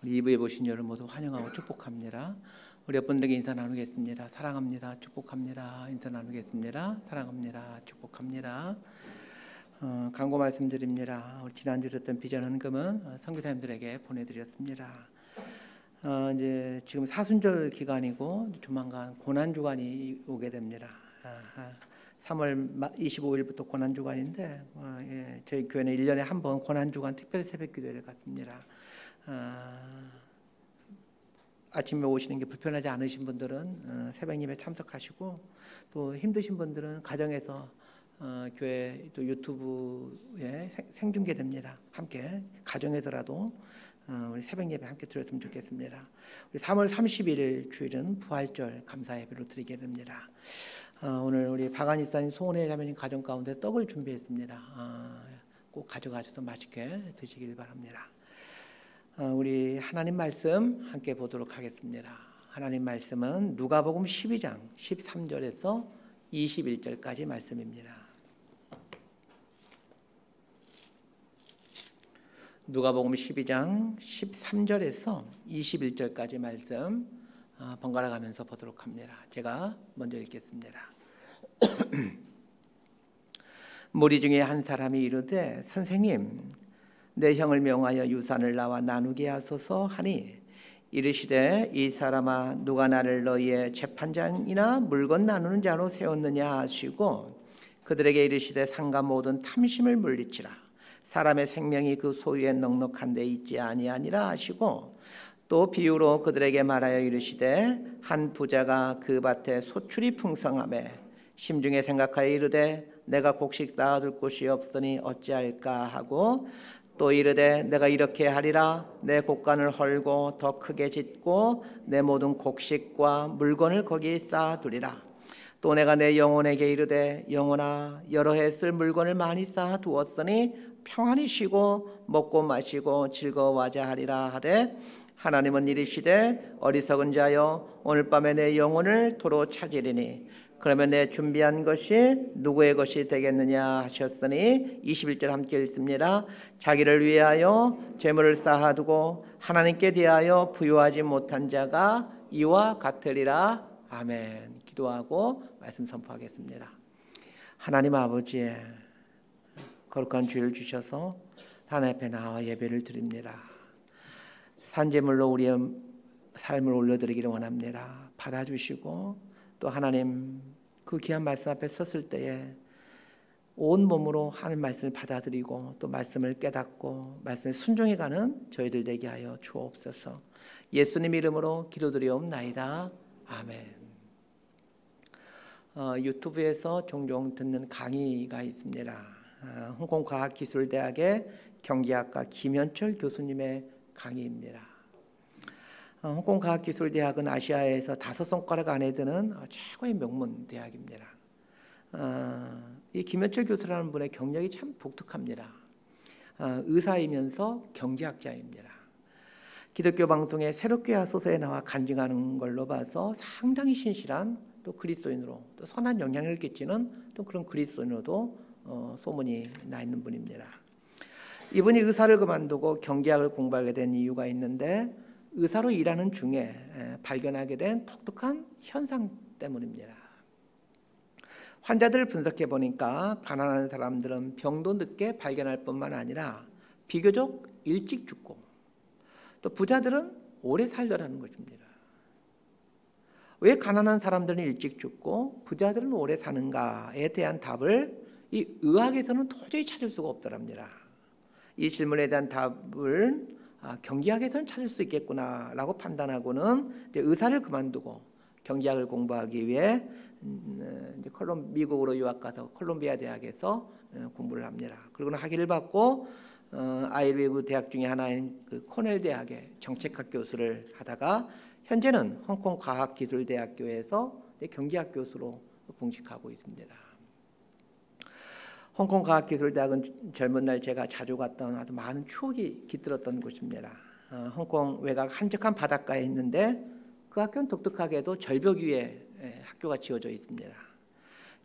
우리 2부에 보신 여러분 모두 환영하고 축복합니다. 우리 옆분들에게 인사 나누겠습니다. 사랑합니다. 축복합니다. 인사 나누겠습니다. 사랑합니다. 축복합니다. 광고 말씀드립니다. 우리 지난주 드렸던 비전 헌금은 선교사님들에게 보내드렸습니다. 이제 지금 사순절 기간이고 조만간 고난 주간이 오게 됩니다. 3월 25일부터 고난 주간인데 저희 교회는 1년에 한 번 고난 주간 특별 새벽 기도회를 갖습니다. 아침에 오시는 게 불편하지 않으신 분들은 새벽 예배 참석하시고, 또 힘드신 분들은 가정에서 교회 또 유튜브에 생중계됩니다. 함께 가정에서라도 우리 새벽 예배 함께 드렸으면 좋겠습니다. 우리 3월 31일 주일은 부활절 감사 예배로 드리게 됩니다. 오늘 우리 박안이사님 소원의 자매님 가정 가운데 떡을 준비했습니다. 꼭 가져가셔서 맛있게 드시길 바랍니다. 우리 하나님 말씀 함께 보도록 하겠습니다. 하나님 말씀은 누가복음 12장 13절에서 21절까지 말씀입니다. 누가복음 12장 13절에서 21절까지 말씀 번갈아 가면서 보도록 합니다. 제가 먼저 읽겠습니다. 무리 중에 한 사람이 이르되 선생님, 내 형을 명하여 유산을 나와 나누게 하소서 하니, 이르시되 이 사람아, 누가 나를 너희의 재판장이나 물건 나누는 자로 세웠느냐 하시고, 그들에게 이르시되 상가 모든 탐심을 물리치라. 사람의 생명이 그 소유에 넉넉한 데 있지 아니하니라 하시고, 또 비유로 그들에게 말하여 이르시되 한 부자가 그 밭에 소출이 풍성하매 심중에 생각하여 이르되 내가 곡식 쌓아둘 곳이 없으니 어찌할까 하고, 또 이르되 내가 이렇게 하리라. 내 곡간을 헐고 더 크게 짓고 내 모든 곡식과 물건을 거기 쌓아두리라. 또 내가 내 영혼에게 이르되 영혼아, 여러 해 쓸 물건을 많이 쌓아두었으니 평안히 쉬고 먹고 마시고 즐거워하자 하리라 하되, 하나님은 이르시되 어리석은 자여, 오늘 밤에 내 영혼을 도로 찾으리니 그러면 내 준비한 것이 누구의 것이 되겠느냐 하셨으니, 21절 함께 읽습니다. 자기를 위하여 재물을 쌓아두고 하나님께 대하여 부유하지 못한 자가 이와 같으리라. 아멘. 기도하고 말씀 선포하겠습니다. 하나님 아버지, 거룩한 주를 주셔서 하나님 앞에 나와 예배를 드립니다. 산제물로 우리의 삶을 올려드리기를 원합니다. 받아주시고, 또 하나님 그 귀한 말씀 앞에 섰을 때에 온 몸으로 하나님 말씀을 받아들이고 또 말씀을 깨닫고 말씀에 순종해가는 저희들 되게 하여 주옵소서. 예수님 이름으로 기도드리옵나이다. 아멘. 유튜브에서 종종 듣는 강의가 있습니다. 홍콩과학기술대학의 경제학과 김현철 교수님의 강의입니다. 홍콩과학기술대학은 아시아에서 5손가락 안에 드는 최고의 명문 대학입니다. 이 김현철 교수라는 분의 경력이 참 독특합니다. 의사이면서 경제학자입니다. 기독교 방송에 새롭게 하소서에 나와 간증하는 걸로 봐서 상당히 신실한 또 그리스도인으로 또 선한 영향을 끼치는 또 그런 그리스도인으로도 소문이 나 있는 분입니다. 이분이 의사를 그만두고 경제학을 공부하게 된 이유가 있는데, 의사로 일하는 중에 발견하게 된 독특한 현상 때문입니다. 환자들을 분석해 보니까 가난한 사람들은 병도 늦게 발견할 뿐만 아니라 비교적 일찍 죽고, 또 부자들은 오래 살더라는 것입니다. 왜 가난한 사람들은 일찍 죽고 부자들은 오래 사는가에 대한 답을 이 의학에서는 도저히 찾을 수가 없더랍니다. 이 질문에 대한 답을 경제학에서는 찾을 수 있겠구나라고 판단하고는 이제 의사를 그만두고 경제학을 공부하기 위해 이제 미국으로 유학 가서 콜롬비아 대학에서 공부를 합니다. 그리고는 학위를 받고 아이비리그 대학 중에 하나인 그 코넬 대학의 정책학 교수를 하다가 현재는 홍콩 과학기술대학교에서 경제학 교수로 봉직하고 있습니다. 홍콩 과학기술대학은 젊은 날 제가 자주 갔던 아주 많은 추억이 깃들었던 곳입니다. 홍콩 외곽 한적한 바닷가에 있는데 그 학교는 독특하게도 절벽 위에 학교가 지어져 있습니다.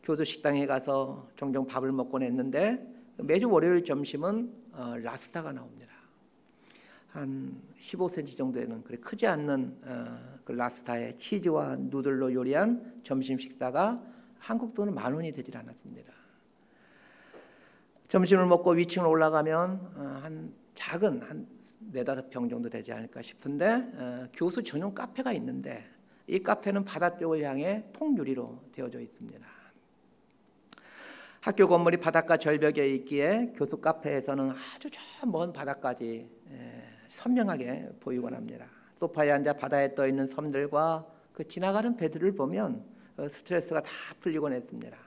교수 식당에 가서 종종 밥을 먹곤 했는데 매주 월요일 점심은 랍스타가 나옵니다. 한 15cm 정도 되는 그래 크지 않는 그 랍스타에 치즈와 누들로 요리한 점심 식사가 한국 돈은 10,000원이 되질 않았습니다. 점심을 먹고 위층을 올라가면 한 작은 한 4-5평 정도 되지 않을까 싶은데 교수 전용 카페가 있는데 이 카페는 바다 쪽을 향해 통유리로 되어져 있습니다. 학교 건물이 바닷가 절벽에 있기에 교수 카페에서는 아주 저 먼 바다까지 선명하게 보이곤 합니다. 소파에 앉아 바다에 떠 있는 섬들과 그 지나가는 배들을 보면 스트레스가 다 풀리곤 했습니다.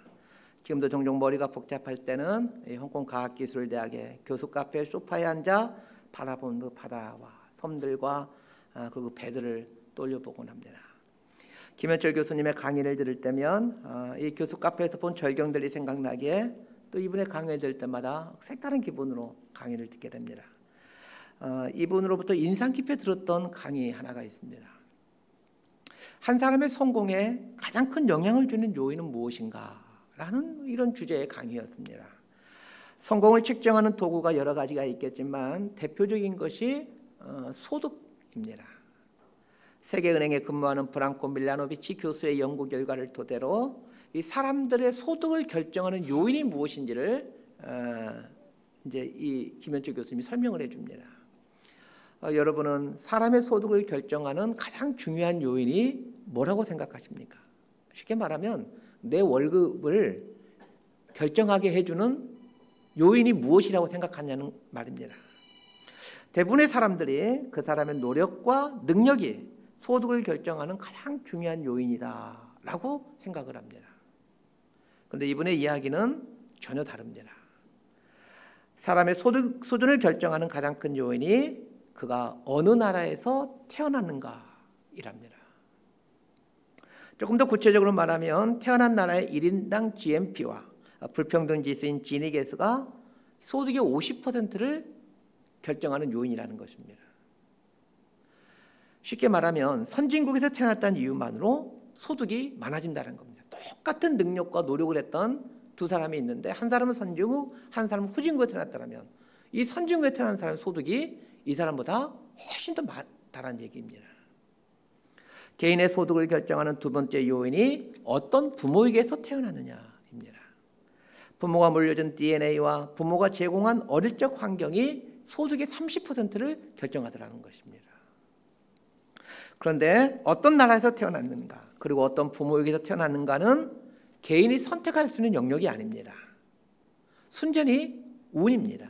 지금도 종종 머리가 복잡할 때는 홍콩 과학기술대학의 교수 카페 소파에 앉아 바라본 그 바다와 섬들과 그 배들을 떠올려보곤 합니다. 김현철 교수님의 강의를 들을 때면 이 교수 카페에서 본 절경들이 생각나기에 또 이분의 강의를 들을 때마다 색다른 기분으로 강의를 듣게 됩니다. 이분으로부터 인상 깊게 들었던 강의 하나가 있습니다. 한 사람의 성공에 가장 큰 영향을 주는 요인은 무엇인가? 라는 이런 주제의 강의였습니다. 성공을 측정하는 도구가 여러 가지가 있겠지만 대표적인 것이 소득입니다. 세계은행에 근무하는 브랑코 밀라노비치 교수의 연구 결과를 토대로 이 사람들의 소득을 결정하는 요인이 무엇인지를 이제 이 김현철 교수님이 설명을 해줍니다. 여러분은 사람의 소득을 결정하는 가장 중요한 요인이 뭐라고 생각하십니까? 쉽게 말하면 내 월급을 결정하게 해주는 요인이 무엇이라고 생각하냐는 말입니다. 대부분의 사람들이 그 사람의 노력과 능력이 소득을 결정하는 가장 중요한 요인이다라고 생각을 합니다. 그런데 이분의 이야기는 전혀 다릅니다. 사람의 소득 수준을 결정하는 가장 큰 요인이 그가 어느 나라에서 태어났는가이랍니다. 조금 더 구체적으로 말하면 태어난 나라의 1인당 GNP와 불평등 지수인 지니 계수가 소득의 50%를 결정하는 요인이라는 것입니다. 쉽게 말하면 선진국에서 태어났다는 이유만으로 소득이 많아진다는 겁니다. 똑같은 능력과 노력을 했던 두 사람이 있는데 한 사람은 선진국, 한 사람은 후진국에 태어났다면 이 선진국에 태어난 사람의 소득이 이 사람보다 훨씬 더 많다는 얘기입니다. 개인의 소득을 결정하는 두 번째 요인이 어떤 부모에게서 태어났느냐입니다. 부모가 물려준 DNA와 부모가 제공한 어릴 적 환경이 소득의 30%를 결정하더라는 것입니다. 그런데 어떤 나라에서 태어났는가 그리고 어떤 부모에게서 태어났는가는 개인이 선택할 수 있는 영역이 아닙니다. 순전히 운입니다.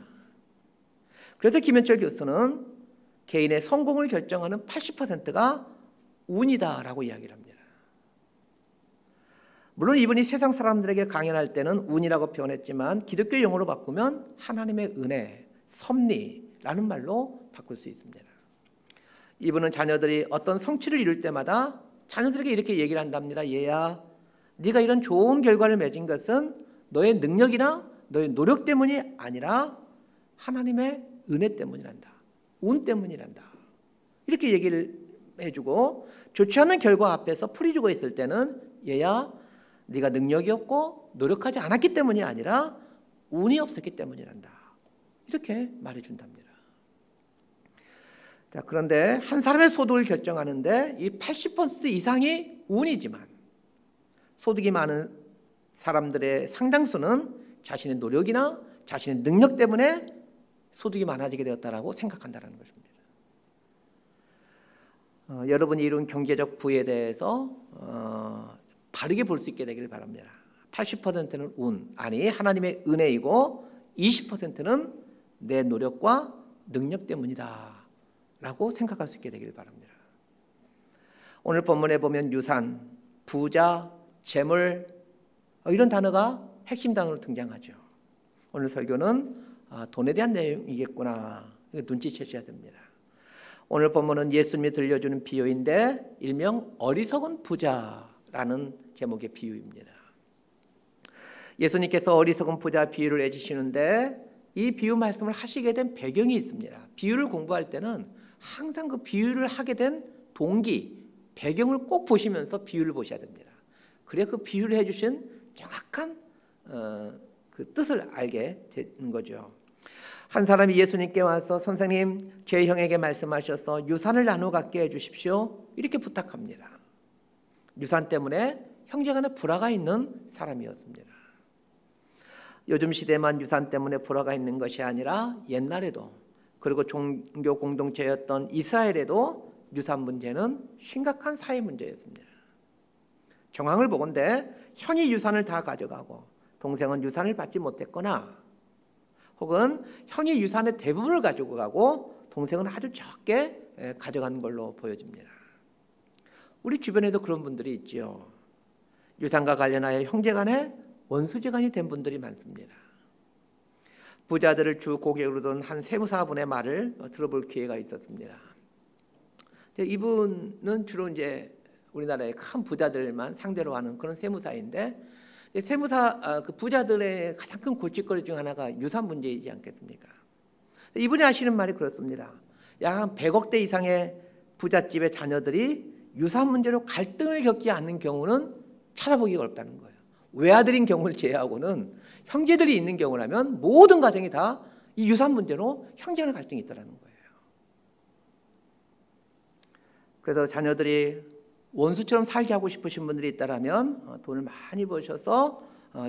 그래서 김현철 교수는 개인의 성공을 결정하는 80%가 운이다라고 이야기를 합니다. 물론 이분이 세상 사람들에게 강연할 때는 운이라고 표현했지만 기독교 용어로 바꾸면 하나님의 은혜, 섭리라는 말로 바꿀 수 있습니다. 이분은 자녀들이 어떤 성취를 이룰 때마다 자녀들에게 이렇게 얘기를 한답니다. 얘야, 네가 이런 좋은 결과를 맺은 것은 너의 능력이나 너의 노력 때문이 아니라 하나님의 은혜 때문이란다. 운 때문이란다. 이렇게 얘기를 해주고 좋지 않은 결과 앞에서 풀이주고 있을 때는 얘야, 네가 능력이 없고 노력하지 않았기 때문이 아니라 운이 없었기 때문이란다. 이렇게 말해준답니다. 자, 그런데 한 사람의 소득을 결정하는데 이 80% 이상이 운이지만 소득이 많은 사람들의 상당수는 자신의 노력이나 자신의 능력 때문에 소득이 많아지게 되었다라고 생각한다는 것입니다. 여러분이 이룬 경제적 부에 대해서 바르게 볼 수 있게 되기를 바랍니다. 80%는 운, 아니 하나님의 은혜이고 20%는 내 노력과 능력 때문이다 라고 생각할 수 있게 되기를 바랍니다. 오늘 본문에 보면 유산, 부자, 재물 이런 단어가 핵심 단어로 등장하죠. 오늘 설교는 돈에 대한 내용이겠구나 눈치채셔야 됩니다. 오늘 본문은 예수님이 들려주는 비유인데 일명 어리석은 부자라는 제목의 비유입니다. 예수님께서 어리석은 부자 비유를 해주시는데 이 비유 말씀을 하시게 된 배경이 있습니다. 비유를 공부할 때는 항상 그 비유를 하게 된 동기, 배경을 꼭 보시면서 비유를 보셔야 됩니다. 그래야 그 비유를 해주신 정확한 그 뜻을 알게 되는 거죠. 한 사람이 예수님께 와서 선생님, 제 형에게 말씀하셔서 유산을 나누어 갖게 해주십시오, 이렇게 부탁합니다. 유산 때문에 형제간에 불화가 있는 사람이었습니다. 요즘 시대만 유산 때문에 불화가 있는 것이 아니라 옛날에도, 그리고 종교 공동체였던 이스라엘에도 유산 문제는 심각한 사회 문제였습니다. 정황을 보건대 형이 유산을 다 가져가고 동생은 유산을 받지 못했거나, 혹은 형이 유산의 대부분을 가지고 가고 동생은 아주 적게 가져간 걸로 보여집니다. 우리 주변에도 그런 분들이 있지요. 유산과 관련하여 형제간에 원수지간이 된 분들이 많습니다. 부자들을 주 고객으로 둔 한 세무사분의 말을 들어볼 기회가 있었습니다. 이분은 주로 이제 우리나라의 큰 부자들만 상대로 하는 그런 세무사인데, 세무사 그 부자들의 가장 큰 골칫거리 중 하나가 유산 문제이지 않겠습니까? 이분이 하시는 말이 그렇습니다. 약 한 100억대 이상의 부잣집의 자녀들이 유산 문제로 갈등을 겪지 않는 경우는 찾아보기가 어렵다는 거예요. 외아들인 경우를 제외하고는 형제들이 있는 경우라면 모든 가정이 다 이 유산 문제로 형제간의 갈등이 있다는 거예요. 그래서 자녀들이 원수처럼 살게 하고 싶으신 분들이 있다면 돈을 많이 버셔서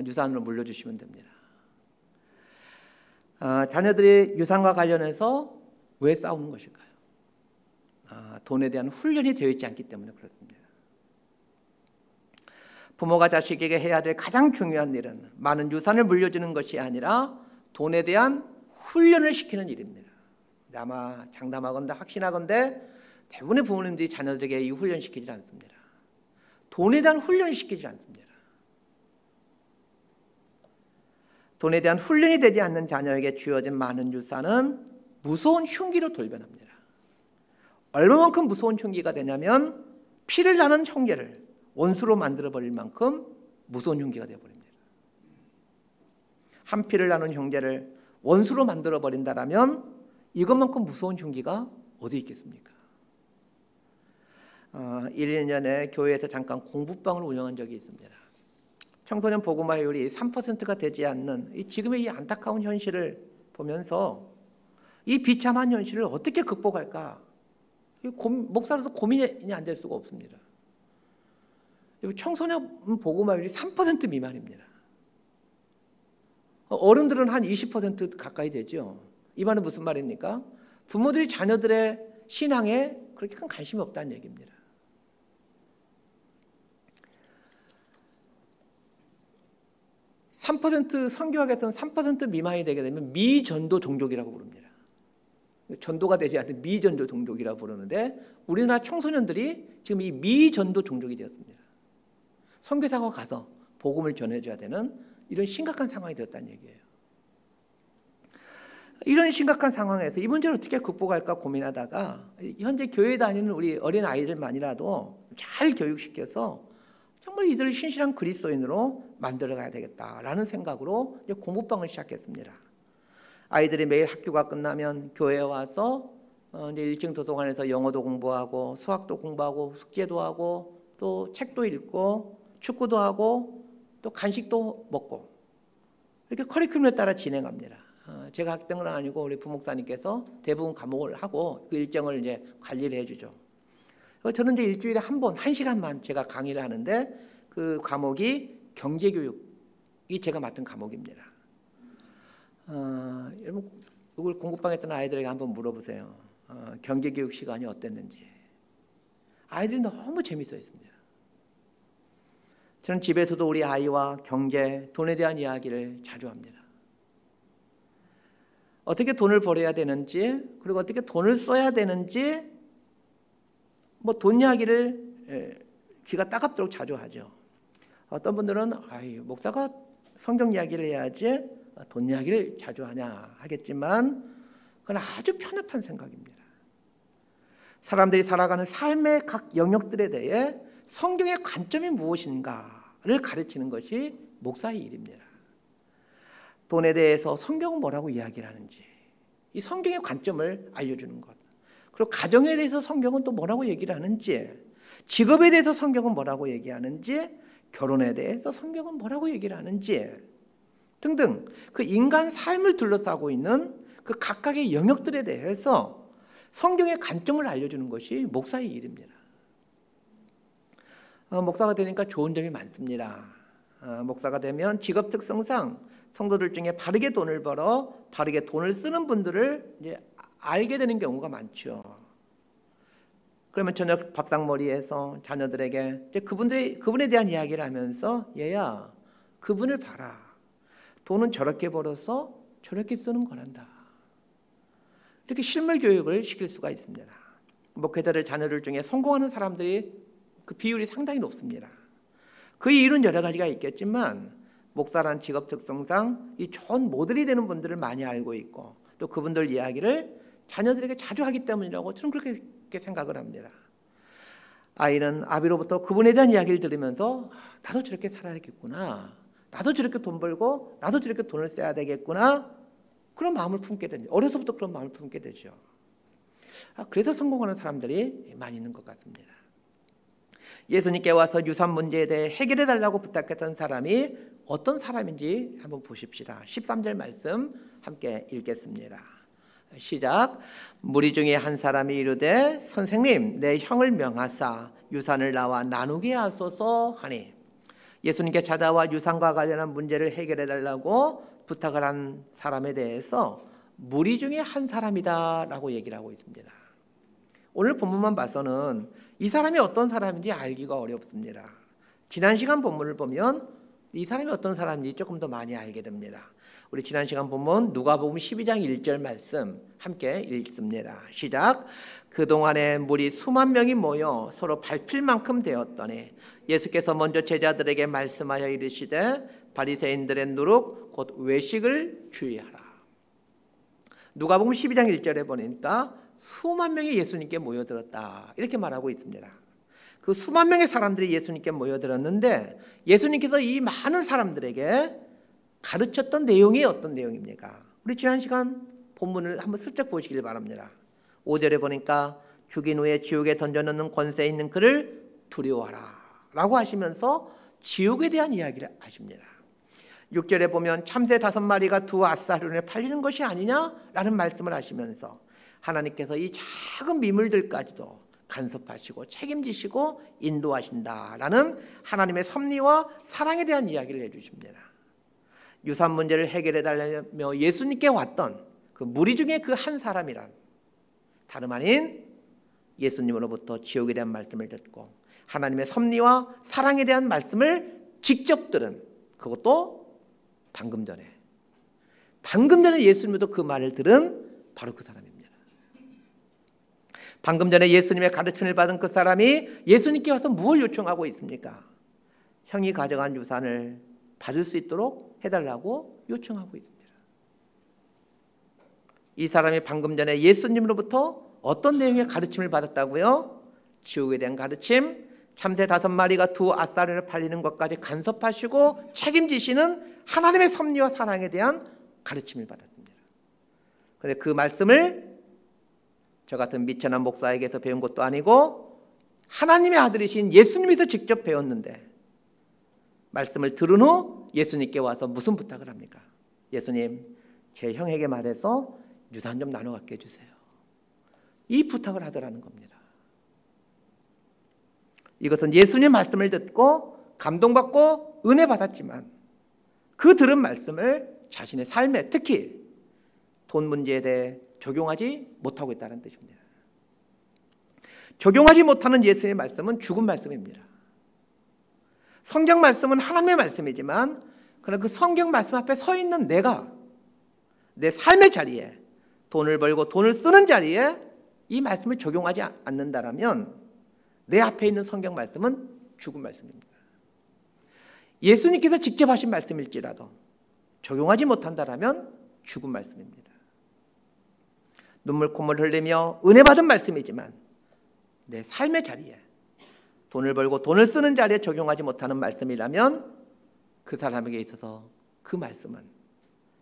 유산으로 물려주시면 됩니다. 자녀들이 유산과 관련해서 왜 싸우는 것일까요? 돈에 대한 훈련이 되어 있지 않기 때문에 그렇습니다. 부모가 자식에게 해야 될 가장 중요한 일은 많은 유산을 물려주는 것이 아니라 돈에 대한 훈련을 시키는 일입니다. 아마 장담하건대 확신하건대 대부분의 부모님들이 자녀들에게 이 훈련시키지 않습니다. 돈에 대한 훈련을 시키지 않습니다. 돈에 대한 훈련이 되지 않는 자녀에게 주어진 많은 유산은 무서운 흉기로 돌변합니다. 얼마만큼 무서운 흉기가 되냐면 피를 나는 형제를 원수로 만들어버릴 만큼 무서운 흉기가 되어버립니다. 한 피를 나눈 형제를 원수로 만들어버린다라면 이것만큼 무서운 흉기가 어디 있겠습니까? 1, 2년에 교회에서 잠깐 공부방을 운영한 적이 있습니다. 청소년 복음화율이 3%가 되지 않는 지금의 이 안타까운 현실을 보면서 이 비참한 현실을 어떻게 극복할까? 목사로서 고민이 안 될 수가 없습니다. 청소년 복음화율이 3% 미만입니다. 어른들은 한 20% 가까이 되죠. 이 말은 무슨 말입니까? 부모들이 자녀들의 신앙에 그렇게 큰 관심이 없다는 얘기입니다. 선교학에서는 3% 미만이 되게 되면 미전도 종족이라고 부릅니다. 전도가 되지 않는 미전도 종족이라고 부르는데, 우리나라 청소년들이 지금 이 미전도 종족이 되었습니다. 선교사가 가서 복음을 전해줘야 되는 이런 심각한 상황이 되었다는 얘기예요. 이런 심각한 상황에서 이 문제를 어떻게 극복할까 고민하다가 현재 교회 다니는 우리 어린 아이들만이라도 잘 교육시켜서 정말 이들을 신실한 그리스도인으로 만들어가야 되겠다라는 생각으로 공부방을 시작했습니다. 아이들이 매일 학교가 끝나면 교회에 와서 이제 1층 도서관에서 영어도 공부하고 수학도 공부하고 숙제도 하고 또 책도 읽고 축구도 하고 또 간식도 먹고 이렇게 커리큘럼에 따라 진행합니다. 제가 학생은 아니고 우리 부목사님께서 대부분 과목을 하고 그 일정을 이제 관리를 해주죠. 저는 이제 일주일에 한 번, 1시간만 제가 강의를 하는데 그 과목이 경제교육이 제가 맡은 과목입니다. 여러분 이걸 공부방에 있던 아이들에게 한번 물어보세요. 경제교육 시간이 어땠는지. 아이들이 너무 재밌어했습니다. 저는 집에서도 우리 아이와 경제, 돈에 대한 이야기를 자주 합니다. 어떻게 돈을 벌어야 되는지, 그리고 어떻게 돈을 써야 되는지, 돈 이야기를 귀가 따갑도록 자주 하죠. 어떤 분들은 목사가 성경 이야기를 해야지 돈 이야기를 자주 하냐 하겠지만, 그건 아주 편협한 생각입니다. 사람들이 살아가는 삶의 각 영역들에 대해 성경의 관점이 무엇인가를 가르치는 것이 목사의 일입니다. 돈에 대해서 성경은 뭐라고 이야기를 하는지, 이 성경의 관점을 알려주는 것, 그리고 가정에 대해서 성경은 또 뭐라고 얘기를 하는지, 직업에 대해서 성경은 뭐라고 얘기하는지, 결혼에 대해서 성경은 뭐라고 얘기를 하는지 등등 그 인간 삶을 둘러싸고 있는 그 각각의 영역들에 대해서 성경의 관점을 알려주는 것이 목사의 일입니다. 목사가 되니까 좋은 점이 많습니다. 목사가 되면 직업 특성상 성도들 중에 바르게 돈을 벌어 바르게 돈을 쓰는 분들을 이제 알게 되는 경우가 많죠. 그러면 저녁 밥상머리에서 자녀들에게 이제 그분에 대한 이야기를 하면서 얘야, 그분을 봐라. 돈은 저렇게 벌어서 저렇게 쓰는 거란다. 이렇게 실물 교육을 시킬 수가 있습니다. 목회자들 자녀들 중에 성공하는 사람들이 그 비율이 상당히 높습니다. 그 이유는 여러 가지가 있겠지만 목사란 직업 특성상 이 좋은 모델이 되는 분들을 많이 알고 있고 또 그분들 이야기를 자녀들에게 자주 하기 때문이라고 저는 그렇게 생각을 합니다. 아이는 아비로부터 그분에 대한 이야기를 들으면서 나도 저렇게 살아야겠구나, 나도 저렇게 돈 벌고 나도 저렇게 돈을 써야 되겠구나, 그런 마음을 품게 됩니다. 어려서부터 그런 마음을 품게 되죠. 그래서 성공하는 사람들이 많이 있는 것 같습니다. 예수님께 와서 유산 문제에 대해 해결해 달라고 부탁했던 사람이 어떤 사람인지 한번 보십시다. 13절 말씀 함께 읽겠습니다. 시작. 무리 중에 한 사람이 이르되 선생님, 내 형을 명하사 유산을 나와 나누게 하소서 하니, 예수님께 찾아와 유산과 관련한 문제를 해결해 달라고 부탁을 한 사람에 대해서 무리 중에 한 사람이다 라고 얘기를 하고 있습니다. 오늘 본문만 봐서는 이 사람이 어떤 사람인지 알기가 어렵습니다. 지난 시간 본문을 보면 이 사람이 어떤 사람인지 조금 더 많이 알게 됩니다. 우리 지난 시간 본문 누가복음 12장 1절 말씀 함께 읽습니다. 시작. 그동안에 무리 수만 명이 모여 서로 밟힐 만큼 되었더니 예수께서 먼저 제자들에게 말씀하여 이르시되 바리새인들의 누룩 곧 외식을 주의하라. 누가복음 12장 1절에 보니까 수만 명이 예수님께 모여들었다 이렇게 말하고 있습니다. 그 수만 명의 사람들이 예수님께 모여들었는데 예수님께서 이 많은 사람들에게 가르쳤던 내용이 어떤 내용입니까? 우리 지난 시간 본문을 한번 슬쩍 보시길 바랍니다. 5절에 보니까 죽인 후에 지옥에 던져넣는 권세 있는 그를 두려워하라 라고 하시면서 지옥에 대한 이야기를 하십니다. 6절에 보면 참새 5마리가 두 아사르론에 팔리는 것이 아니냐라는 말씀을 하시면서 하나님께서 이 작은 미물들까지도 간섭하시고 책임지시고 인도하신다라는 하나님의 섭리와 사랑에 대한 이야기를 해주십니다. 유산 문제를 해결해 달라며 예수님께 왔던 그 무리 중에 그 한 사람이란 다름 아닌 예수님으로부터 지옥에 대한 말씀을 듣고 하나님의 섭리와 사랑에 대한 말씀을 직접 들은, 그것도 방금 전에 예수님도 그 말을 들은 바로 그 사람입니다. 방금 전에 예수님의 가르침을 받은 그 사람이 예수님께 와서 무엇을 요청하고 있습니까? 형이 가져간 유산을 받을 수 있도록 해달라고 요청하고 있습니다. 이 사람이 방금 전에 예수님으로부터 어떤 내용의 가르침을 받았다고요? 지옥에 대한 가르침, 참새 5마리가 두 아사르론에 팔리는 것까지 간섭하시고 책임지시는 하나님의 섭리와 사랑에 대한 가르침을 받았습니다. 그런데 그 말씀을 저 같은 미천한 목사에게서 배운 것도 아니고 하나님의 아들이신 예수님에서 직접 배웠는데 말씀을 들은 후 예수님께 와서 무슨 부탁을 합니까? 예수님, 제 형에게 말해서 유산 좀 나눠 갖게 해주세요. 이 부탁을 하더라는 겁니다. 이것은 예수님 말씀을 듣고 감동받고 은혜 받았지만 그 들은 말씀을 자신의 삶에, 특히 돈 문제에 대해 적용하지 못하고 있다는 뜻입니다. 적용하지 못하는 예수님의 말씀은 죽은 말씀입니다. 성경 말씀은 하나님의 말씀이지만 그러나 그 성경 말씀 앞에 서 있는 내가 내 삶의 자리에 돈을 벌고 돈을 쓰는 자리에 이 말씀을 적용하지 않는다라면 내 앞에 있는 성경 말씀은 죽은 말씀입니다. 예수님께서 직접 하신 말씀일지라도 적용하지 못한다라면 죽은 말씀입니다. 눈물 콧물 흘리며 은혜 받은 말씀이지만 내 삶의 자리에 돈을 벌고 돈을 쓰는 자리에 적용하지 못하는 말씀이라면 그 사람에게 있어서 그 말씀은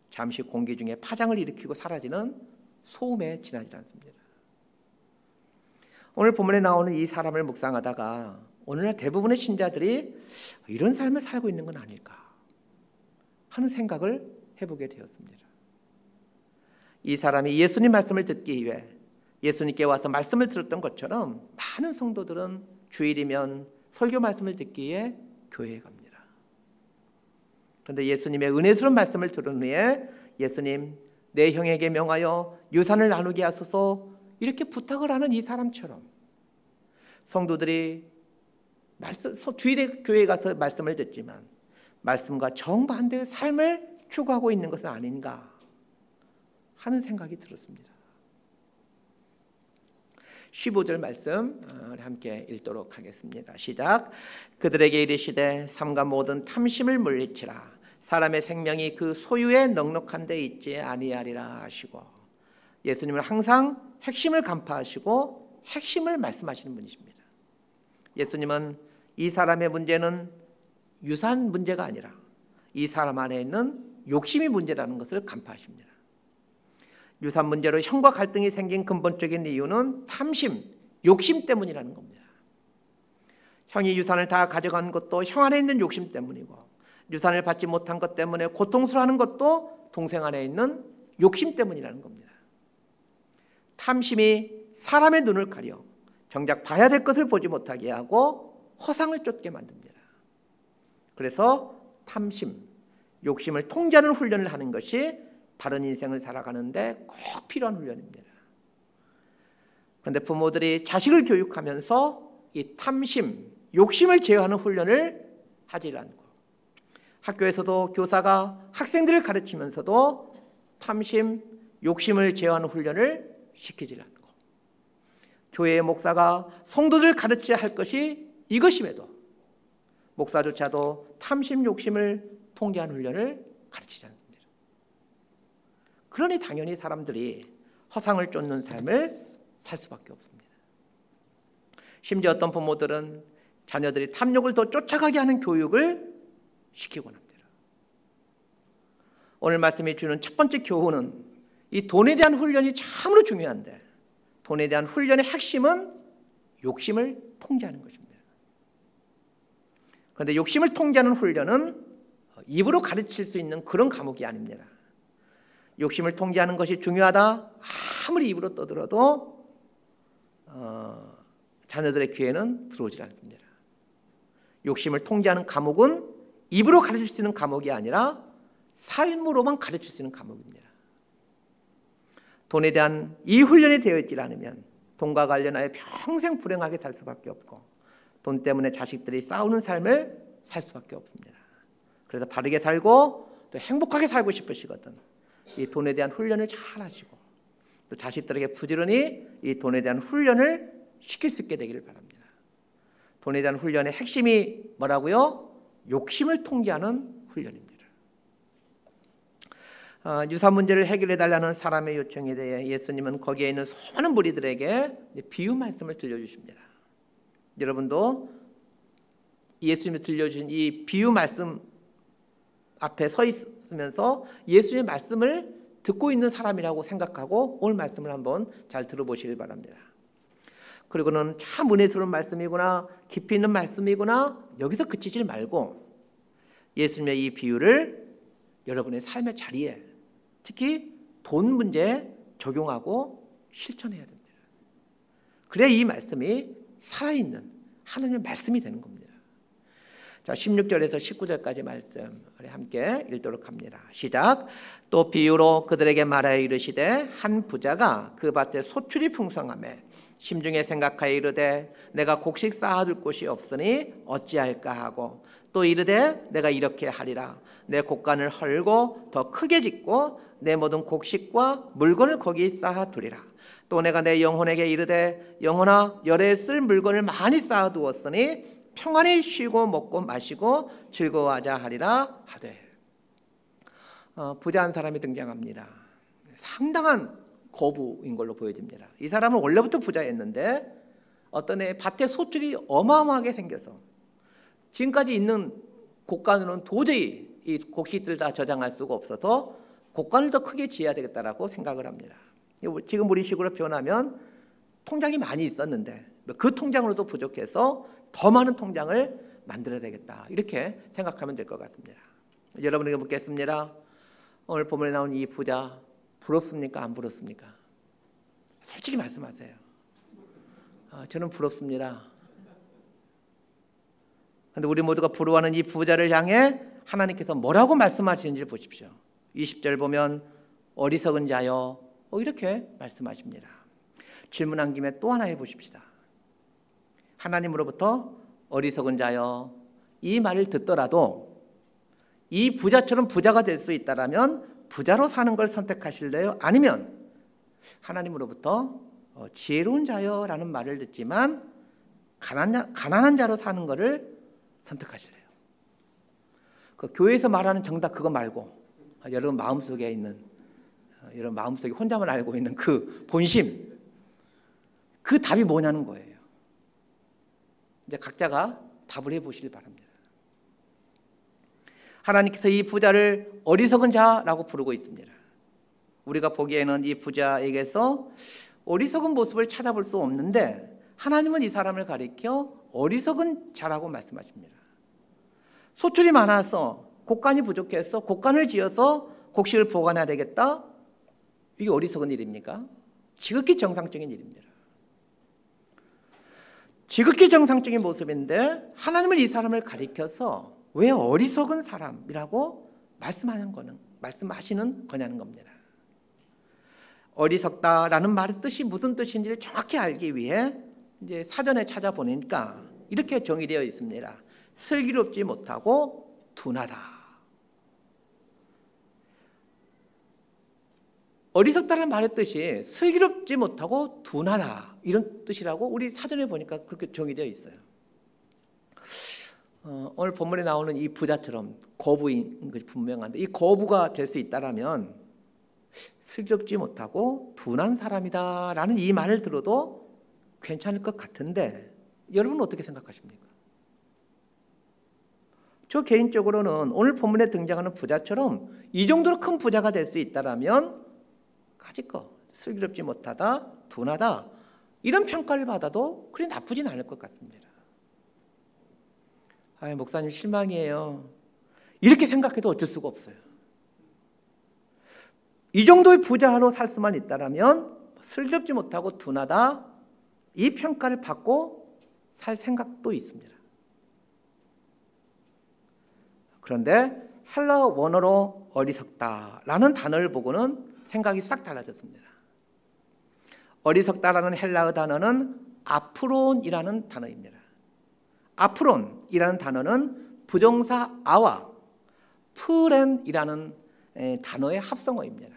잠시 공기 중에 파장을 일으키고 사라지는 소음에 지나지 않습니다. 오늘 본문에 나오는 이 사람을 묵상하다가 오늘날 대부분의 신자들이 이런 삶을 살고 있는 건 아닐까 하는 생각을 해보게 되었습니다. 이 사람이 예수님 말씀을 듣기 위해 예수님께 와서 말씀을 들었던 것처럼 많은 성도들은 주일이면 설교 말씀을 듣기 위해 교회에 갑니다. 그런데 예수님의 은혜스러운 말씀을 들은 후에 예수님, 내 형에게 명하여 유산을 나누게 하소서 이렇게 부탁을 하는 이 사람처럼 성도들이 주일에 교회에 가서 말씀을 듣지만 말씀과 정반대의 삶을 추구하고 있는 것은 아닌가 하는 생각이 들었습니다. 15절 말씀 함께 읽도록 하겠습니다. 시작. 그들에게 이르시되 삼가 모든 탐심을 물리치라. 사람의 생명이 그 소유에 넉넉한 데 있지 아니하리라 하시고, 예수님은 항상 핵심을 간파하시고 핵심을 말씀하시는 분이십니다. 예수님은 이 사람의 문제는 유산 문제가 아니라 이 사람 안에 있는 욕심이 문제라는 것을 간파하십니다. 유산 문제로 형과 갈등이 생긴 근본적인 이유는 탐심, 욕심 때문이라는 겁니다. 형이 유산을 다 가져간 것도 형 안에 있는 욕심 때문이고, 유산을 받지 못한 것 때문에 고통스러워하는 것도 동생 안에 있는 욕심 때문이라는 겁니다. 탐심이 사람의 눈을 가려 정작 봐야 될 것을 보지 못하게 하고 허상을 쫓게 만듭니다. 그래서 탐심, 욕심을 통제하는 훈련을 하는 것이 바른 인생을 살아가는데 꼭 필요한 훈련입니다. 그런데 부모들이 자식을 교육하면서 이 탐심, 욕심을 제어하는 훈련을 하지 않고, 학교에서도 교사가 학생들을 가르치면서도 탐심, 욕심을 제어하는 훈련을 시키지 않고, 교회의 목사가 성도들을 가르쳐야 할 것이 이것임에도 목사조차도 탐심, 욕심을 통제하는 훈련을 가르치지 않습니다. 그러니 당연히 사람들이 허상을 쫓는 삶을 살 수밖에 없습니다. 심지어 어떤 부모들은 자녀들이 탐욕을 더 쫓아가게 하는 교육을 시키곤 합니다. 오늘 말씀이 주는 첫 번째 교훈은 이 돈에 대한 훈련이 참으로 중요한데, 돈에 대한 훈련의 핵심은 욕심을 통제하는 것입니다. 그런데 욕심을 통제하는 훈련은 입으로 가르칠 수 있는 그런 과목이 아닙니다. 욕심을 통제하는 것이 중요하다 아무리 입으로 떠들어도 자녀들의 귀에는 들어오지 않습니다. 욕심을 통제하는 과목은 입으로 가르칠 수 있는 과목이 아니라 삶으로만 가르칠 수 있는 과목입니다. 돈에 대한 이 훈련이 되어 있지 않으면 돈과 관련하여 평생 불행하게 살 수밖에 없고, 돈 때문에 자식들이 싸우는 삶을 살 수밖에 없습니다. 그래서 바르게 살고 또 행복하게 살고 싶으시거든 이 돈에 대한 훈련을 잘 하시고, 또 자식들에게 부지런히 이 돈에 대한 훈련을 시킬 수 있게 되기를 바랍니다. 돈에 대한 훈련의 핵심이 뭐라고요? 욕심을 통제하는 훈련입니다. 유산 문제를 해결해 달라는 사람의 요청에 대해 예수님은 거기에 있는 수많은 무리들에게 비유 말씀을 들려주십니다. 여러분도 예수님이 들려주신 이 비유 말씀 앞에 서 있으면서 예수님의 말씀을 듣고 있는 사람이라고 생각하고 오늘 말씀을 한번 잘 들어보시길 바랍니다. 그리고는 참 은혜스러운 말씀이구나, 깊이 있는 말씀이구나, 여기서 그치지 말고 예수님의 이 비유를 여러분의 삶의 자리에, 특히 돈 문제에 적용하고 실천해야 됩니다. 그래야 이 말씀이 살아있는 하나님의 말씀이 되는 겁니다. 자, 16절에서 19절까지 말씀 우리 함께 읽도록 합니다. 시작. 또 비유로 그들에게 말하여 이르시되 한 부자가 그 밭에 소출이 풍성하매 심중에 생각하여 이르되 내가 곡식 쌓아둘 곳이 없으니 어찌할까 하고, 또 이르되 내가 이렇게 하리라. 내 곡간을 헐고 더 크게 짓고 내 모든 곡식과 물건을 거기 쌓아두리라. 또 내가 내 영혼에게 이르되 영혼아, 열에 쓸 물건을 많이 쌓아두었으니 평안히 쉬고 먹고 마시고 즐거워하자 하리라 하되. 부자 한 사람이 등장합니다. 상당한 거부인 걸로 보여집니다. 이 사람은 원래부터 부자였는데 어떤 애 밭에 소출이 어마어마하게 생겨서 지금까지 있는 곡간으로는 도저히 이 곡식들 다 저장할 수가 없어서 곡간을 더 크게 지어야 되겠다라고 생각을 합니다. 지금 우리식으로 표현하면 통장이 많이 있었는데 그 통장으로도 부족해서 더 많은 통장을 만들어야 되겠다, 이렇게 생각하면 될 것 같습니다. 여러분에게 묻겠습니다. 오늘 본문에 나온 이 부자 부럽습니까? 안 부럽습니까? 솔직히 말씀하세요. 저는 부럽습니다. 그런데 우리 모두가 부러워하는 이 부자를 향해 하나님께서 뭐라고 말씀하시는지 보십시오. 20절 보면 어리석은 자여 이렇게 말씀하십니다. 질문한 김에 또 하나 해보십시다. 하나님으로부터 어리석은 자여 이 말을 듣더라도 이 부자처럼 부자가 될 수 있다라면 부자로 사는 걸 선택하실래요? 아니면 하나님으로부터 지혜로운 자여라는 말을 듣지만 가난한 자로 사는 것을 선택하실래요? 그 교회에서 말하는 정답 그거 말고 여러분 마음속에 있는 여러분 마음속에 혼자만 알고 있는 그 본심 그 답이 뭐냐는 거예요. 이제 각자가 답을 해보시길 바랍니다. 하나님께서 이 부자를 어리석은 자라고 부르고 있습니다. 우리가 보기에는 이 부자에게서 어리석은 모습을 찾아볼 수 없는데 하나님은 이 사람을 가리켜 어리석은 자라고 말씀하십니다. 소출이 많아서 곡간이 부족해서 곡간을 지어서 곡식을 보관해야 되겠다? 이게 어리석은 일입니까? 지극히 정상적인 일입니다. 지극히 정상적인 모습인데 하나님은 이 사람을 가리켜서 왜 어리석은 사람이라고 말씀하시는 거냐는 겁니다. 어리석다라는 말의 뜻이 무슨 뜻인지를 정확히 알기 위해 이제 사전에 찾아보니까 이렇게 정의되어 있습니다. 슬기롭지 못하고 둔하다. 어리석다는 말의 뜻이 슬기롭지 못하고 둔하다 이런 뜻이라고 우리 사전에 보니까 그렇게 정의되어 있어요. 오늘 본문에 나오는 이 부자처럼 거부인 것이 분명한데 이 거부가 될 수 있다라면 슬기롭지 못하고 둔한 사람이다라는 이 말을 들어도 괜찮을 것 같은데 여러분은 어떻게 생각하십니까? 저 개인적으로는 오늘 본문에 등장하는 부자처럼 이 정도로 큰 부자가 될 수 있다라면 가지껏 슬기롭지 못하다, 둔하다 이런 평가를 받아도 그리 나쁘진 않을 것 같습니다. 목사님 실망이에요. 이렇게 생각해도 어쩔 수가 없어요. 이 정도의 부자로 살 수만 있다라면 슬기롭지 못하고 둔하다 이 평가를 받고 살 생각도 있습니다. 그런데 헬라어 원어로 어리석다라는 단어를 보고는 생각이 싹 달라졌습니다. 어리석다라는 헬라어 단어는 아프론이라는 단어입니다. 아프론이라는 단어는 부정사 아와 프렌이라는 단어의 합성어입니다.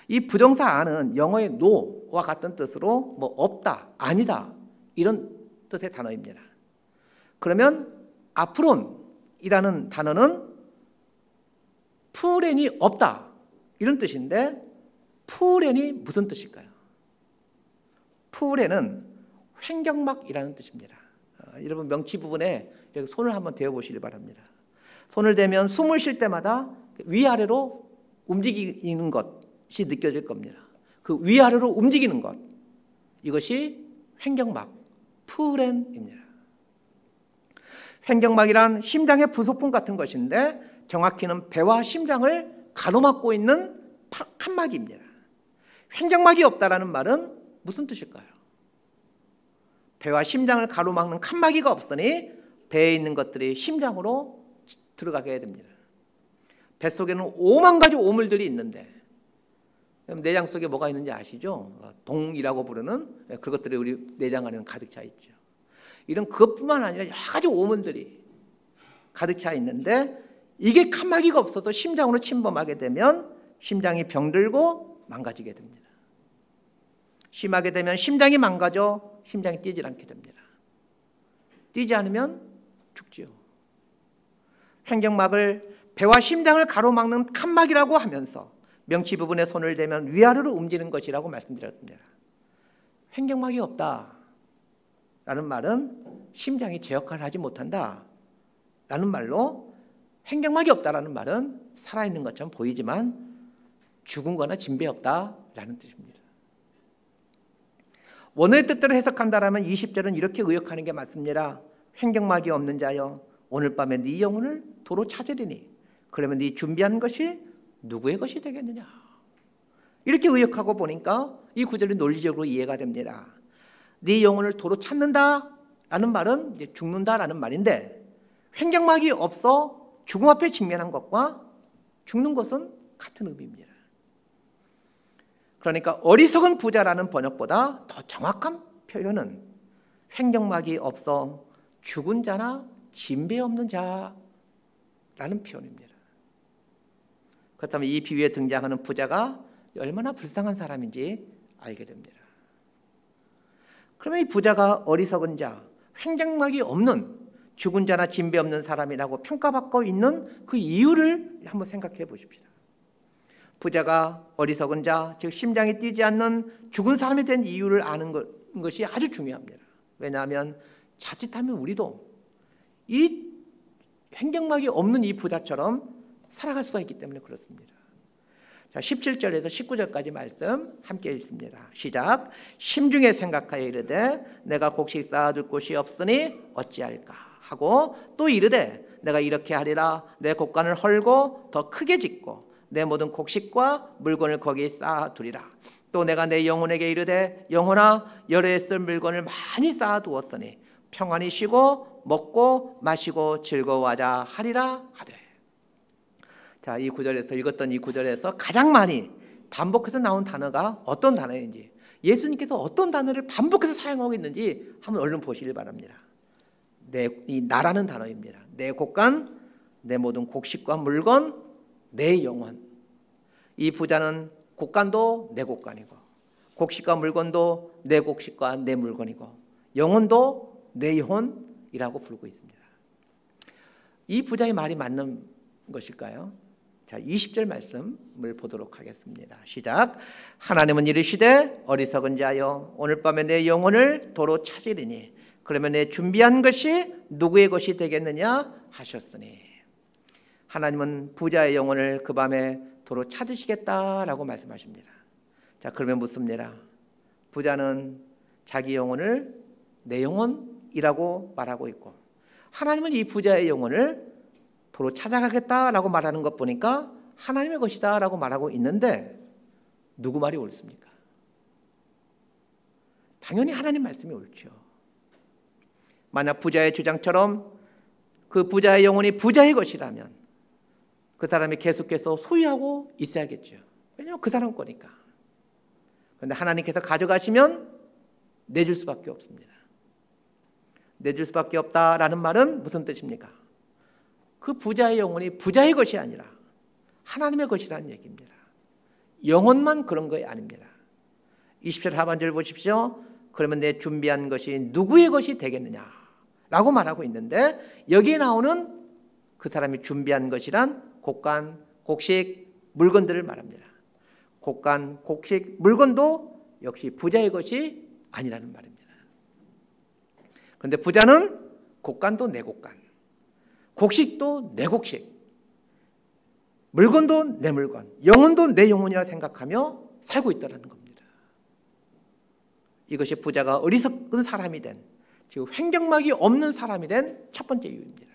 이 부정사 아는 영어의 no와 같은 뜻으로 뭐 없다, 아니다 이런 뜻의 단어입니다. 그러면 아프론이라는 단어는 프렌이 없다 이런 뜻인데 프렌이 무슨 뜻일까요? 프렌은 횡격막이라는 뜻입니다. 여러분 명치 부분에 이렇게 손을 한번 대어 보시기 바랍니다. 손을 대면 숨을 쉴 때마다 위아래로 움직이는 것이 느껴질 겁니다. 그 위아래로 움직이는 것 이것이 횡격막, 프렌입니다. 횡격막이란 심장의 부속품 같은 것인데 정확히는 배와 심장을 가로막고 있는 칸막입니다. 횡격막이 없다라는 말은 무슨 뜻일까요? 배와 심장을 가로막는 칸막이가 없으니 배에 있는 것들이 심장으로 들어가게 됩니다. 뱃속에는 5만 가지 오물들이 있는데 내장 속에 뭐가 있는지 아시죠? 동이라고 부르는 그것들이 우리 내장 안에는 가득 차 있죠. 이런 그것뿐만 아니라 여러 가지 오물들이 가득 차 있는데 이게 칸막이가 없어서 심장으로 침범하게 되면 심장이 병들고 망가지게 됩니다. 심하게 되면 심장이 망가져 심장이 뛰지 않게 됩니다. 뛰지 않으면 죽지요. 횡격막을 배와 심장을 가로막는 칸막이라고 하면서 명치 부분에 손을 대면 위아래로 움직이는 것이라고 말씀드렸습니다. 횡격막이 없다라는 말은 심장이 제 역할을 하지 못한다라는 말로 횡격막이 없다라는 말은 살아있는 것처럼 보이지만 죽은 거나 진배 없다라는 뜻입니다. 원어의 뜻대로 해석한다라면 20절은 이렇게 의역하는 게 맞습니다. 횡격막이 없는 자여 오늘 밤에 네 영혼을 도로 찾으리니 그러면 네 준비한 것이 누구의 것이 되겠느냐. 이렇게 의역하고 보니까 이 구절이 논리적으로 이해가 됩니다. 네 영혼을 도로 찾는다 라는 말은 이제 죽는다라는 말인데, 횡격막이 없어 죽음 앞에 직면한 것과 죽는 것은 같은 의미입니다. 그러니까 어리석은 부자라는 번역보다 더 정확한 표현은 횡격막이 없어 죽은 자나 진배 없는 자라는 표현입니다. 그렇다면 이 비유에 등장하는 부자가 얼마나 불쌍한 사람인지 알게 됩니다. 그러면 이 부자가 어리석은 자, 횡격막이 없는 죽은 자나 진배 없는 사람이라고 평가받고 있는 그 이유를 한번 생각해 보십시다. 부자가 어리석은 자, 즉 심장이 뛰지 않는 죽은 사람에 대한 이유를 아는 것이 아주 중요합니다. 왜냐하면 자칫하면 우리도 이 횡격막이 없는 이 부자처럼 살아갈 수가 있기 때문에 그렇습니다. 자, 17절에서 19절까지 말씀 함께 읽습니다. 시작. 심중에 생각하여 이르되 내가 곡식 쌓아둘 곳이 없으니 어찌할까 하고 또 이르되 내가 이렇게 하리라. 내 곡간을 헐고 더 크게 짓고 내 모든 곡식과 물건을 거기에 쌓아두리라. 또 내가 내 영혼에게 이르되 영혼아 여러 해 쓸 물건을 많이 쌓아두었으니 평안히 쉬고 먹고 마시고 즐거워하자 하리라 하되. 자, 이 구절에서 읽었던 이 구절에서 가장 많이 반복해서 나온 단어가 어떤 단어인지, 예수님께서 어떤 단어를 반복해서 사용하고 있는지 한번 얼른 보시길 바랍니다. 이 나라는 단어입니다. 내 곡간, 내 모든 곡식과 물건, 내 영혼. 이 부자는 곡간도 내 곡간이고 곡식과 물건도 내 곡식과 내 물건이고 영혼도 내 영혼이라고 부르고 있습니다. 이 부자의 말이 맞는 것일까요? 자, 20절 말씀을 보도록 하겠습니다. 시작. 하나님은 이르시되 어리석은 자여 오늘 밤에 내 영혼을 도로 찾으리니 그러면 내 준비한 것이 누구의 것이 되겠느냐 하셨으니. 하나님은 부자의 영혼을 그 밤에 도로 찾으시겠다라고 말씀하십니다. 자, 그러면 묻습니다. 부자는 자기 영혼을 내 영혼이라고 말하고 있고 하나님은 이 부자의 영혼을 도로 찾아가겠다라고 말하는 것 보니까 하나님의 것이다라고 말하고 있는데 누구 말이 옳습니까? 당연히 하나님 말씀이 옳죠. 만약 부자의 주장처럼 그 부자의 영혼이 부자의 것이라면 그 사람이 계속해서 소유하고 있어야겠죠. 왜냐하면 그 사람 거니까. 그런데 하나님께서 가져가시면 내줄 수밖에 없습니다. 내줄 수밖에 없다라는 말은 무슨 뜻입니까? 그 부자의 영혼이 부자의 것이 아니라 하나님의 것이라는 얘기입니다. 영혼만 그런 것이 아닙니다. 20절 하반절 보십시오. 그러면 내 준비한 것이 누구의 것이 되겠느냐라고 말하고 있는데 여기에 나오는 그 사람이 준비한 것이란 곡간, 곡식, 물건들을 말합니다. 곡간, 곡식, 물건도 역시 부자의 것이 아니라는 말입니다. 그런데 부자는 곡간도 내 곡간, 곡식도 내 곡식, 물건도 내 물건, 영혼도 내 영혼이라 생각하며 살고 있다는 겁니다. 이것이 부자가 어리석은 사람이 된, 즉 횡격막이 없는 사람이 된 첫 번째 이유입니다.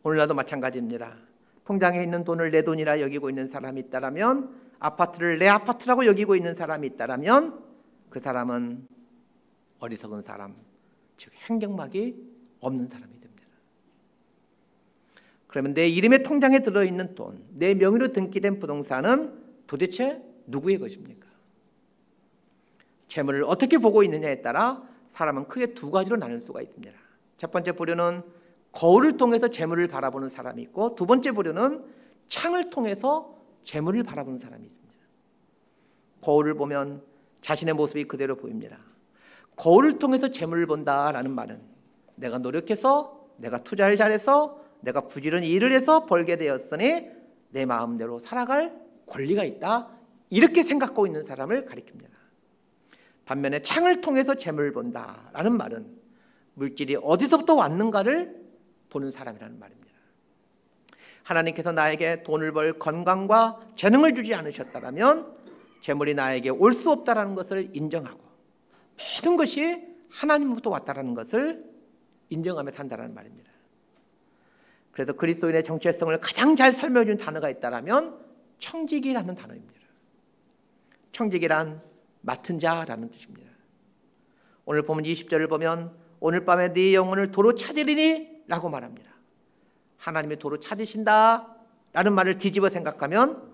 오늘날도 마찬가지입니다. 통장에 있는 돈을 내 돈이라 여기고 있는 사람이 있다면, 아파트를 내 아파트라고 여기고 있는 사람이 있다면 그 사람은 어리석은 사람, 즉 횡격막이 없는 사람이 됩니다. 그러면 내 이름의 통장에 들어있는 돈, 내 명의로 등기된 부동산은 도대체 누구의 것입니까? 재물을 어떻게 보고 있느냐에 따라 사람은 크게 두 가지로 나눌 수가 있습니다. 첫 번째 부류는 거울을 통해서 재물을 바라보는 사람이 있고, 두 번째 부류는 창을 통해서 재물을 바라보는 사람이 있습니다. 거울을 보면 자신의 모습이 그대로 보입니다. 거울을 통해서 재물을 본다라는 말은 내가 노력해서, 내가 투자를 잘해서, 내가 부지런히 일을 해서 벌게 되었으니 내 마음대로 살아갈 권리가 있다, 이렇게 생각하고 있는 사람을 가리킵니다. 반면에 창을 통해서 재물을 본다라는 말은 물질이 어디서부터 왔는가를 보는 사람이라는 말입니다. 하나님께서 나에게 돈을 벌 건강과 재능을 주지 않으셨다면 재물이 나에게 올 수 없다라는 것을 인정하고 모든 것이 하나님으로부터 왔다라는 것을 인정하며 산다라는 말입니다. 그래서 그리스도인의 정체성을 가장 잘 설명해 준 단어가 있다면 청지기라는 단어입니다. 청지기란 맡은 자라는 뜻입니다. 오늘 보면 20절을 보면 오늘 밤에 네 영혼을 도로 찾으리니 라고 말합니다. 하나님이 도로 찾으신다 라는 말을 뒤집어 생각하면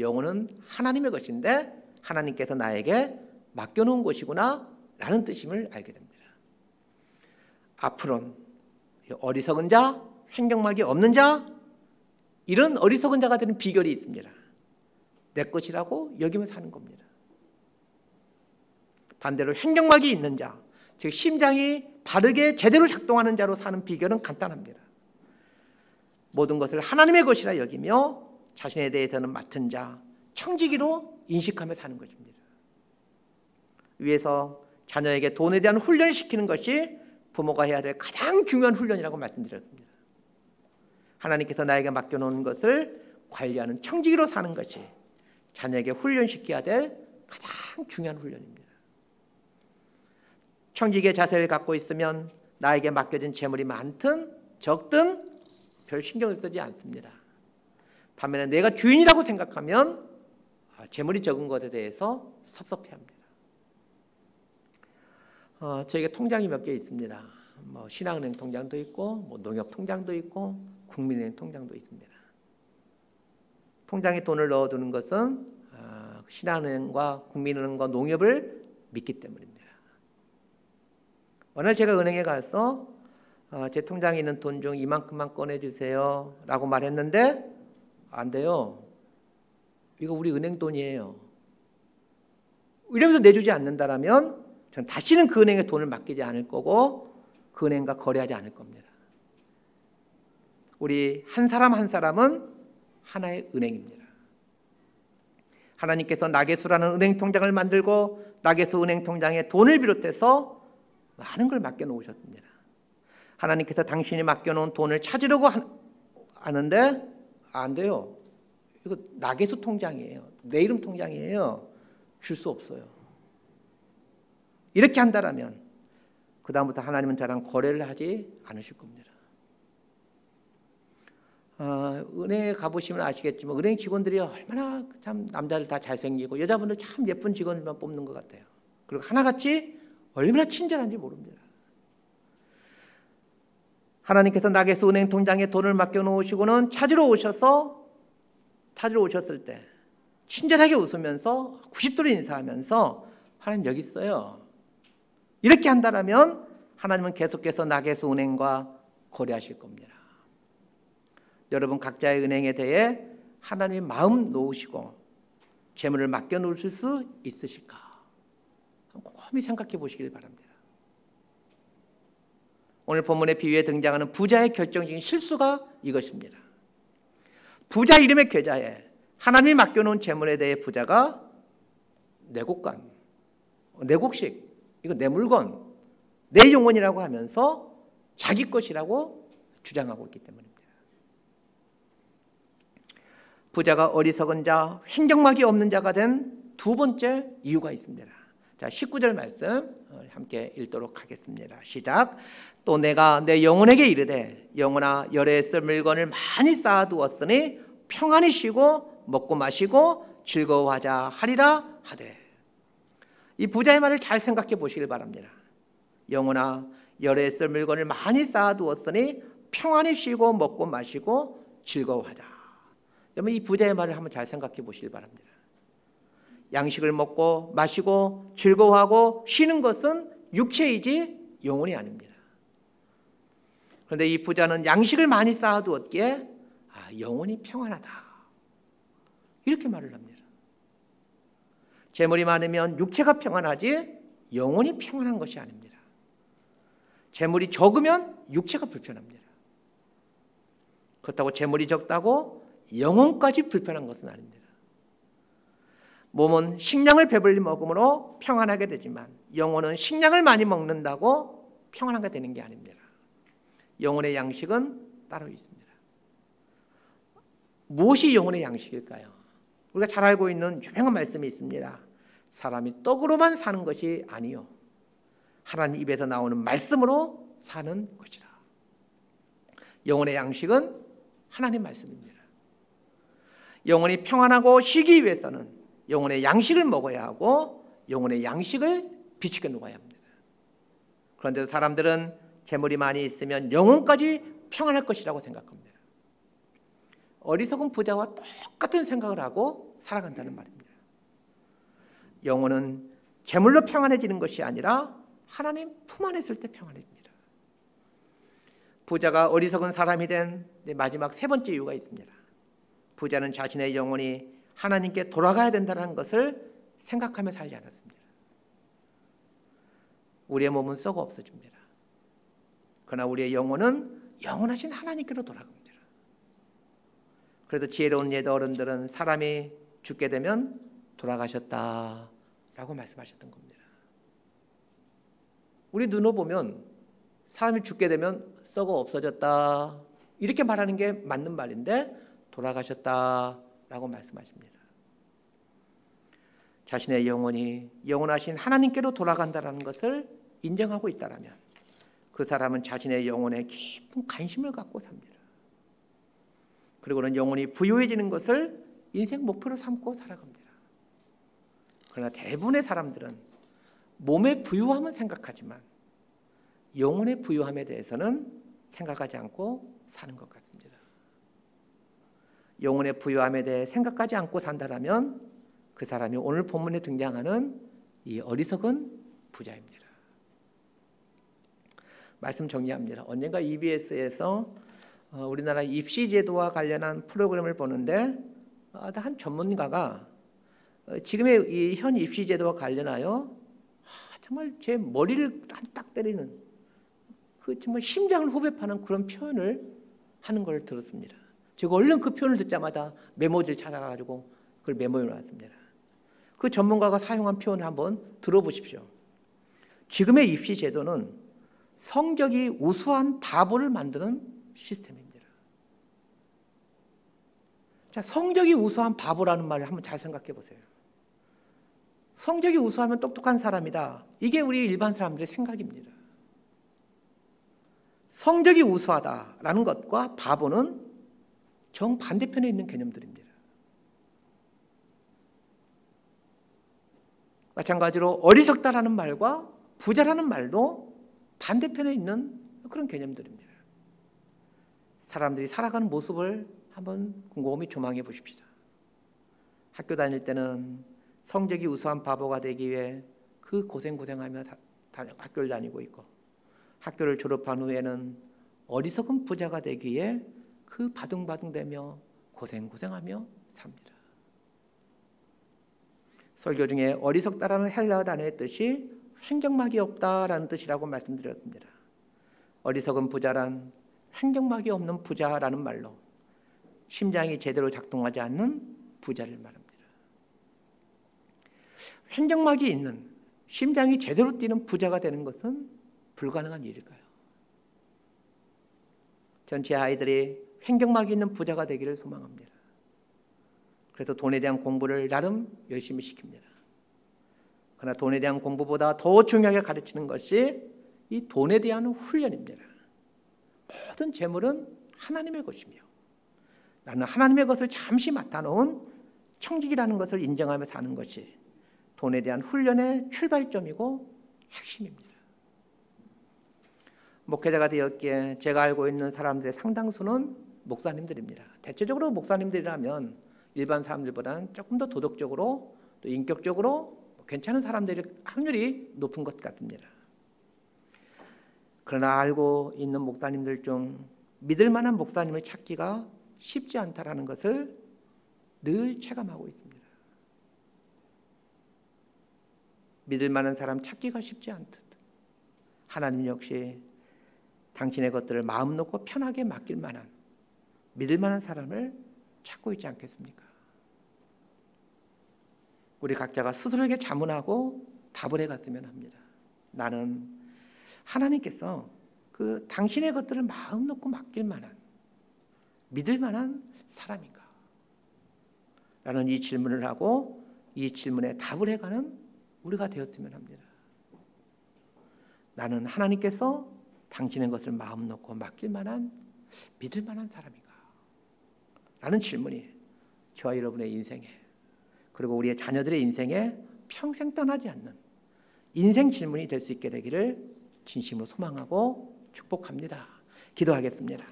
영혼은 하나님의 것인데 하나님께서 나에게 맡겨놓은 것이구나 라는 뜻임을 알게 됩니다. 앞으로는 어리석은 자, 횡경막이 없는 자, 이런 어리석은 자가 되는 비결이 있습니다. 내 것이라고 여기면서 사는 겁니다. 반대로 횡경막이 있는 자, 즉 심장이 바르게 제대로 작동하는 자로 사는 비결은 간단합니다. 모든 것을 하나님의 것이라 여기며 자신에 대해서는 맡은 자, 청지기로 인식하며 사는 것입니다. 위에서 자녀에게 돈에 대한 훈련을 시키는 것이 부모가 해야 될 가장 중요한 훈련이라고 말씀드렸습니다. 하나님께서 나에게 맡겨놓은 것을 관리하는 청지기로 사는 것이 자녀에게 훈련시켜야 될 가장 중요한 훈련입니다. 청지기의 자세를 갖고 있으면 나에게 맡겨진 재물이 많든 적든 별 신경을 쓰지 않습니다. 반면에 내가 주인이라고 생각하면 재물이 적은 것에 대해서 섭섭해합니다. 저에게 통장이 몇 개 있습니다. 신한은행 통장도 있고 농협 통장도 있고 국민은행 통장도 있습니다. 통장에 돈을 넣어두는 것은 신한은행과 국민은행과 농협을 믿기 때문입니다. 어느 날 제가 은행에 가서 제 통장에 있는 돈 중 이만큼만 꺼내주세요 라고 말했는데 안 돼요. 이거 우리 은행 돈이에요. 이러면서 내주지 않는다라면 전 다시는 그 은행에 돈을 맡기지 않을 거고 그 은행과 거래하지 않을 겁니다. 우리 한 사람 한 사람은 하나의 은행입니다. 하나님께서 나게수라는 은행 통장을 만들고 나게수 은행 통장에 돈을 비롯해서 많은 걸 맡겨놓으셨습니다. 하나님께서 당신이 맡겨놓은 돈을 찾으려고 하는데 안 돼요. 이거 나게수 통장이에요. 내 이름 통장이에요. 줄 수 없어요. 이렇게 한다라면 그 다음부터 하나님은 저랑 거래를 하지 않으실 겁니다. 은행에 가보시면 아시겠지만 은행 직원들이 얼마나 참 남자들 다 잘생기고 여자분들 참 예쁜 직원들만 뽑는 것 같아요. 그리고 하나같이 얼마나 친절한지 모릅니다. 하나님께서 나게수 은행 통장에 돈을 맡겨놓으시고는 찾으러 오셨을 때 친절하게 웃으면서 90도로 인사하면서 하나님 여기 있어요. 이렇게 한다면 하나님은 계속해서 나게수 은행과 거래하실 겁니다. 여러분 각자의 은행에 대해 하나님의 마음 놓으시고 재물을 맡겨놓으실 수 있으실까? 곰곰이 생각해 보시길 바랍니다. 오늘 본문의 비유에 등장하는 부자의 결정적인 실수가 이것입니다. 부자 이름의 계좌에 하나님이 맡겨놓은 재물에 대해 부자가 내곡간, 내곡식, 이거 내 물건, 내 영혼이라고 하면서 자기 것이라고 주장하고 있기 때문입니다. 부자가 어리석은 자, 횡경막이 없는 자가 된 두 번째 이유가 있습니다. 자, 19절 말씀 함께 읽도록 하겠습니다. 시작. 또 내가 내 영혼에게 이르되 영혼아 열에 쓸 물건을 많이 쌓아두었으니 평안히 쉬고 먹고 마시고 즐거워하자 하리라 하되. 이 부자의 말을 잘 생각해 보시길 바랍니다. 영혼아 열에 쓸 물건을 많이 쌓아두었으니 평안히 쉬고 먹고 마시고 즐거워하자. 여러분 이 부자의 말을 한번 잘 생각해 보시길 바랍니다. 양식을 먹고 마시고 즐거워하고 쉬는 것은 육체이지 영혼이 아닙니다. 그런데 이 부자는 양식을 많이 쌓아두었기에 영혼이 평안하다 이렇게 말을 합니다. 재물이 많으면 육체가 평안하지 영혼이 평안한 것이 아닙니다. 재물이 적으면 육체가 불편합니다. 그렇다고 재물이 적다고 영혼까지 불편한 것은 아닙니다. 몸은 식량을 배불리 먹음으로 평안하게 되지만 영혼은 식량을 많이 먹는다고 평안하게 되는 게 아닙니다. 영혼의 양식은 따로 있습니다. 무엇이 영혼의 양식일까요? 우리가 잘 알고 있는 유명한 말씀이 있습니다. 사람이 떡으로만 사는 것이 아니요 하나님 입에서 나오는 말씀으로 사는 것이라. 영혼의 양식은 하나님 말씀입니다. 영혼이 평안하고 쉬기 위해서는 영혼의 양식을 먹어야 하고 영혼의 양식을 비축해 놓아야 합니다. 그런데 사람들은 재물이 많이 있으면 영혼까지 평안할 것이라고 생각합니다. 어리석은 부자와 똑같은 생각을 하고 살아간다는 말입니다. 영혼은 재물로 평안해지는 것이 아니라 하나님 품 안에 있을 때 평안해집니다. 부자가 어리석은 사람이 된 마지막 세 번째 이유가 있습니다. 부자는 자신의 영혼이 하나님께 돌아가야 된다는 것을 생각하며 살지 않았습니다. 우리의 몸은 썩어 없어집니다. 그러나 우리의 영혼은 영원하신 하나님께로 돌아갑니다. 그래도 지혜로운 옛 어른들은 사람이 죽게 되면 돌아가셨다라고 말씀하셨던 겁니다. 우리 눈으로 보면 사람이 죽게 되면 썩어 없어졌다 이렇게 말하는 게 맞는 말인데 돌아가셨다라고 말씀하십니다. 자신의 영혼이 영원하신 하나님께로 돌아간다는 것을 인정하고 있다면 그 사람은 자신의 영혼에 깊은 관심을 갖고 삽니다. 그리고는 영혼이 부유해지는 것을 인생 목표로 삼고 살아갑니다. 그러나 대부분의 사람들은 몸의 부유함은 생각하지만 영혼의 부유함에 대해서는 생각하지 않고 사는 것 같습니다. 영혼의 부유함에 대해 생각하지 않고 산다면 그 사람이 오늘 본문에 등장하는 이 어리석은 부자입니다. 말씀 정리합니다. 언젠가 EBS에서 우리나라 입시제도와 관련한 프로그램을 보는데 한 전문가가 지금의 이 현 입시제도와 관련하여 정말 제 머리를 딱 때리는 그 정말 심장을 후벼파는 그런 표현을 하는 걸 들었습니다. 제가 얼른 그 표현을 듣자마자 메모지를 찾아가지고 그걸 메모해 놨습니다. 그 전문가가 사용한 표현을 한번 들어보십시오. 지금의 입시제도는 성적이 우수한 바보를 만드는 시스템입니다. 자, 성적이 우수한 바보라는 말을 한번 잘 생각해 보세요. 성적이 우수하면 똑똑한 사람이다. 이게 우리 일반 사람들의 생각입니다. 성적이 우수하다라는 것과 바보는 정반대편에 있는 개념들입니다. 마찬가지로 어리석다라는 말과 부자라는 말도 반대편에 있는 그런 개념들입니다. 사람들이 살아가는 모습을 한번 곰곰이 조망해 보십시다. 학교 다닐 때는 성적이 우수한 바보가 되기 위해 그 고생하며 학교를 다니고 있고 학교를 졸업한 후에는 어리석은 부자가 되기 위해 그 바둥바둥대며 고생하며 삽니다. 설교 중에 어리석다라는 헬라어 단어의 뜻이 횡격막이 없다라는 뜻이라고 말씀드렸습니다. 어리석은 부자란 횡격막이 없는 부자라는 말로 심장이 제대로 작동하지 않는 부자를 말합니다. 횡격막이 있는 심장이 제대로 뛰는 부자가 되는 것은 불가능한 일일까요? 전 제 아이들이 횡격막이 있는 부자가 되기를 소망합니다. 그래서 돈에 대한 공부를 나름 열심히 시킵니다. 그러나 돈에 대한 공부보다 더 중요하게 가르치는 것이 이 돈에 대한 훈련입니다. 모든 재물은 하나님의 것이며 나는 하나님의 것을 잠시 맡아놓은 청직이라는 것을 인정하며 사는 것이 돈에 대한 훈련의 출발점이고 핵심입니다. 목회자가 되었기에 제가 알고 있는 사람들의 상당수는 목사님들입니다. 대체적으로 목사님들이라면 일반 사람들보다는 조금 더 도덕적으로 또 인격적으로 괜찮은 사람들이 확률이 높은 것 같습니다. 그러나 알고 있는 목사님들 중 믿을 만한 목사님을 찾기가 쉽지 않다라는 것을 늘 체감하고 있습니다. 믿을 만한 사람 찾기가 쉽지 않듯 하나님 역시 당신의 것들을 마음 놓고 편하게 맡길 만한 믿을 만한 사람을 찾고 있지 않겠습니까? 우리 각자가 스스로에게 자문하고 답을 해갔으면 합니다. 나는 하나님께서 그 당신의 것들을 마음 놓고 맡길 만한 믿을 만한 사람인가? 라는 이 질문을 하고 이 질문에 답을 해가는 우리가 되었으면 합니다. 나는 하나님께서 당신의 것을 마음 놓고 맡길 만한 믿을 만한 사람인가? 라는 질문이 저와 여러분의 인생에 그리고 우리의 자녀들의 인생에 평생 떠나지 않는 인생 질문이 될 수 있게 되기를 진심으로 소망하고 축복합니다. 기도하겠습니다.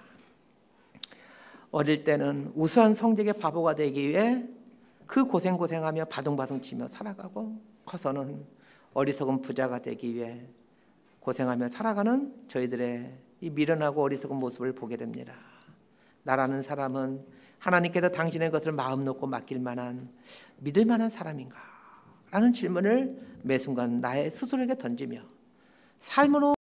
어릴 때는 우수한 성적의 바보가 되기 위해 그 고생하며 바둥바둥 치며 살아가고, 커서는 어리석은 부자가 되기 위해 고생하며 살아가는 저희들의 이 미련하고 어리석은 모습을 보게 됩니다. 나라는 사람은 하나님께서 당신의 것을 마음 놓고 맡길 만한 믿을 만한 사람인가? 라는 질문을 매 순간 나의 스스로에게 던지며 삶은